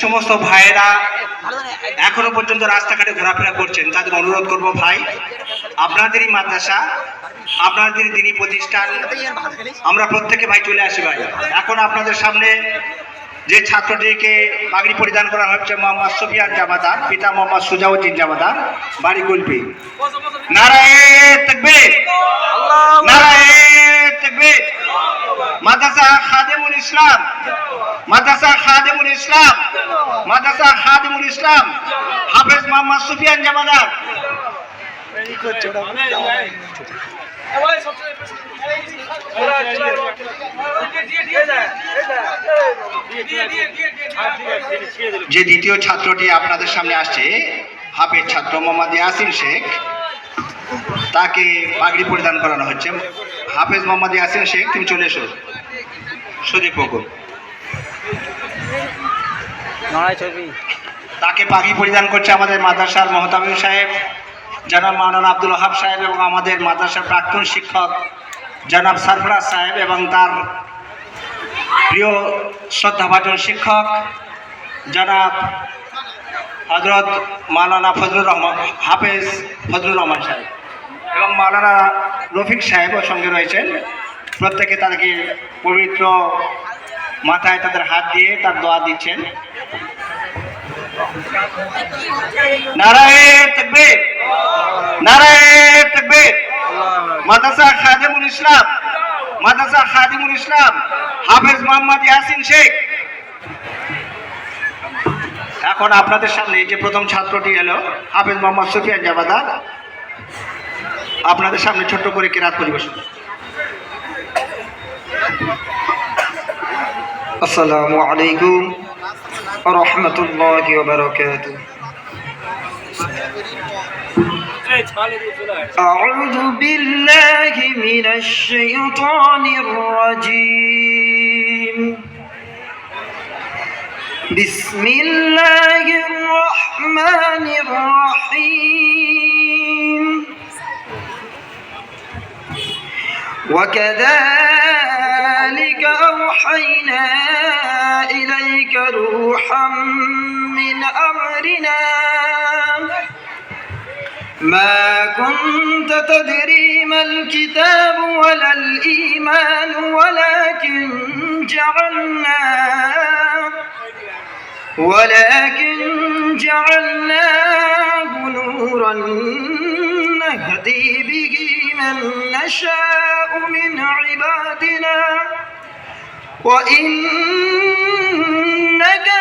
সমস্ত ভাইয়েরা এখনো পর্যন্ত রাস্তাঘাটে ঘোরাফেরা করছেন, তাদের অনুরোধ করব, ভাই আপনাদেরই মাদ্রাসা, আপনাদের দিনী প্রতিষ্ঠান, আমরা প্রত্যেকে ভাই চলে আসি। ভাই এখন আপনাদের সামনে যে ছাত্রটিকে পাগড়ি পরিধান করা হচ্ছে মোহাম্মদ সুফিয়ান জামাদার, পিতা মোহাম্মদ সুজাউদ্দিন জামাদার, বাড়ি কুলপি। নারায়ে তাকবীর, নারায়ে তাকবীর। মাদ্রাসা খাদেমুল ইসলাম, মাদ্রাসা খাদেমুল ইসলাম, মাদ্রাসা খাদেমুল ইসলাম, হাফেজ মোহাম্মদ সুফিয়ান জামাদার। যে দ্বিতীয় ছাত্রটি আপনাদের সামনে আসছে, হাফেজ ছাত্র মোহাম্মদ ইয়াসিন শেখ, তাকে পাগড়ি পরিধান করানো হচ্ছে। হাফেজ মোহাম্মদ ইয়াসিন শেখ, তুমি চলে এসো। সুদীপ বকুল, তাকে পাগড়ি পরিধান করছে আমাদের মাদ্রাসার মহতামিম সাহেব জনাব মাওলানা আব্দুল ওয়াহাব সাহেব, এবং আমাদের মাদ্রাসার প্রাক্তন শিক্ষক জনাব সরফরাজ সাহেব, এবং তার প্রিয় শ্রদ্ধাভাজন শিক্ষক জনাব হজরত মাওলানা ফজলুর রহমান, হাফেজ ফজলুর রহমান সাহেব, এবং মাওলানা রফিক সাহেবও সঙ্গে রয়েছেন। প্রত্যেকে তাদেরকে পবিত্র মাথায় তাদের হাত দিয়ে তার দোয়া দিচ্ছেন। নারায়ে তাকবীর, নারায়ে তাকবীর। মাদ্রাসা খাদেমুল ইসলাম, মাদ্রাসা খাদেমুল ইসলাম, হাফেজ মোহাম্মদ ইয়াসিন শেখ। এখন আপনাদের সামনে যে প্রথম ছাত্রটি এলো, হাফেজ মোহাম্মদ সুফিয়ান জামাদার, আপনাদের সামনে ছোট্ট করে কিরাত পরিবেশন। আসসালামু আলাইকুম ওয়া রাহমাতুল্লাহি ওয়া বারাকাতুহু। আউযু বিল্লাহি মিনাশ শাইতানির রাজীম। বিসমিল্লাহির রাহমানির রাহিম। وكذلك أوحينا إليك روحا من أمرنا ما كنت تدري ما الكتاب ولا الإيمان ولكن جعلناه نورا نهدي به من نشاء من عبادنا وإنك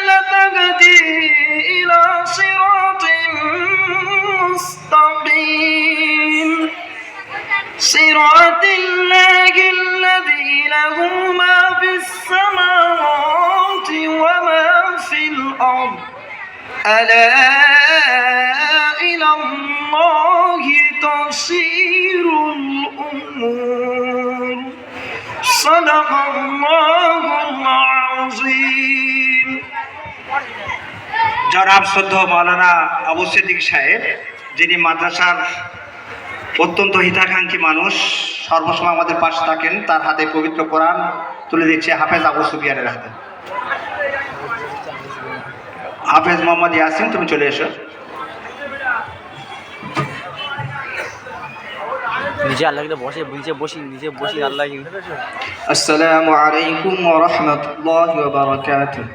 لتهدي إلى صراط مستقيم صراط الله الذي له ما في السماوات وما في الأرض ألا إلى الله تصير الأمور صدق الله العظيم। জনাব শ্রদ্ধ মাওলানা আবু সিদ্দিক সাহেব, যিনি মাদ্রাসার অত্যন্ত হিতাকাঙ্ক্ষী মানুষ, সর্বসময় আমাদের পাশে থাকেন, তার হাতে পবিত্র কোরআন তুলে দিচ্ছে হাফেজ আবু সুফিয়ানের হাতে। হাফেজ মোহাম্মদ ইয়াসিন, তুমি চলে এসো। নিচে আল্লাহ বসে নিচে বসি আল্লাহ। আসসালামু আলাইকুম ওয়া রাহমাতুল্লাহি ওয়া বারাকাতুহু।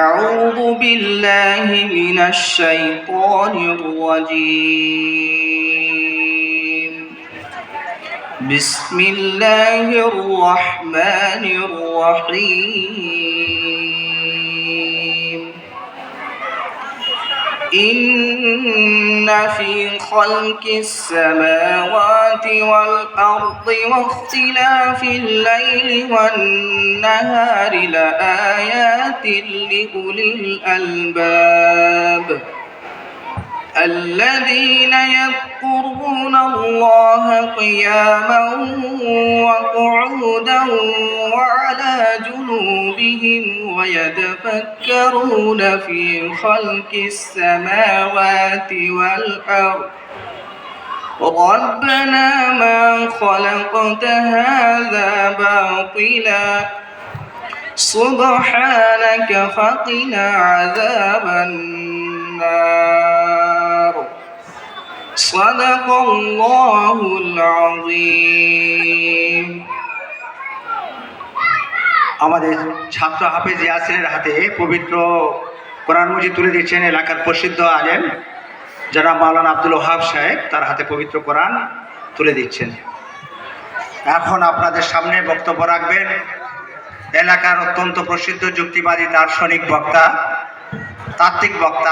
أعوذ بالله من الشيطان الرجيم. بسم الله الرحمن الرحيم. إن في خلق السماوات والأرض واختلاف الليل والنهار لآيات لأولي الألباب الذين يذكرون الله قياما وقعودا وعلى جنوبهم ويتفكرون في خلق السماوات والأرض ربنا ما خلقت هذا باطلا سبحانك فقنا عذاب النار صدق الله العظيم আমাদের ছাত্র হাফেজ ইয়াসিনের হাতে পবিত্র কোরআন মজিদ তুলে দিচ্ছেন এলাকার প্রসিদ্ধ আলেম যারা মাওলানা আব্দুল ওহাব সাহেব, তার হাতে পবিত্র কোরআন তুলে দিচ্ছেন। এখন আপনাদের সামনে বক্তব্য রাখবেন এলাকার অত্যন্ত প্রসিদ্ধ যুক্তিবাদী দার্শনিক বক্তা, তাত্ত্বিক বক্তা